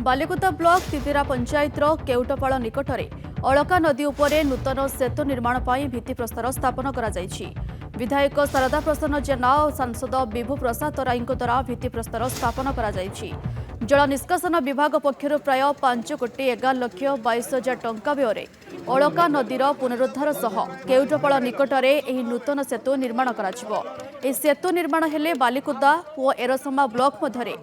Balikuda block तितिरा पंचायतर केउटपाड़ निकटरे Alka नदी उपरे नूतन सेतु निर्माण पर भित्तिप्रस्तर स्थापन करा जायछि। विधायक शारदा प्रसन्न जेना और सांसद विभु प्रसाद तराई द्वारा भित्तिप्रस्तर स्थापन करा जायछि। जल निष्कासन विभाग पक्षर प्राय 5,11,22,000 टंका व्यय अलका नदीर पुनरुद्धार सह केउटपाड़ निकटरे एही नूतन सेतु निर्माण कराजिबो। एही सेतु निर्माण हेले बालिकुदा और एरसमा ब्लॉक मध्यरे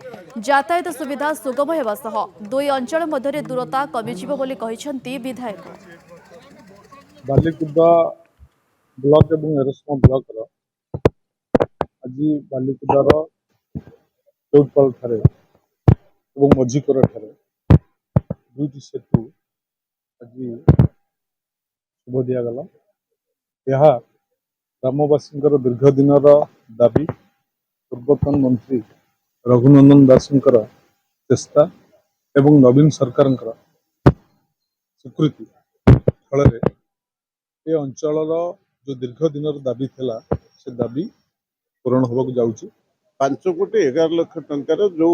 यातायात सुविधा सुगम हेबा सह दुई अंचल मध्यरे दूरता कमिजिबो बोली कहिसेंती विधायक। बालिकुदा ब्लॉक एवं एरसमा ब्लॉक आज बालिकुदार केउटपाड़ ठारे एवं मझीकर ठारे दुईटी सेतु आज शुभ दिगला। यह ग्रामवासी दीर्घ दिन दाबी पूर्वतन मंत्री रघुनंदन दासंकर चेष्टा एवं नवीन सरकार स्वीकृति फल ये अंचल जो दीर्घ दिन दाबी थिला से दाबी पूरण होगा जाऊँगी। 5,11,00,000 टंकार जो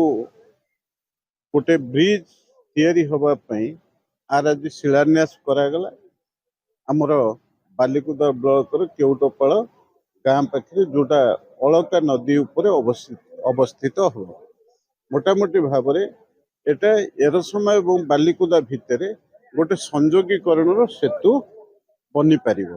गोटे ब्रिज तैयारी होगा आर आज शिलान्यास करागला। आमर बालिकुदा ब्लॉक केउटपाड़ गाँ पाखे जोटा अलका नदी उपरे अवस्थित हो मोटामोटी भाव एटा एरसमा और बालिकुदा भितर गोटे संयोगीकरण सेतु बनी पारिबो।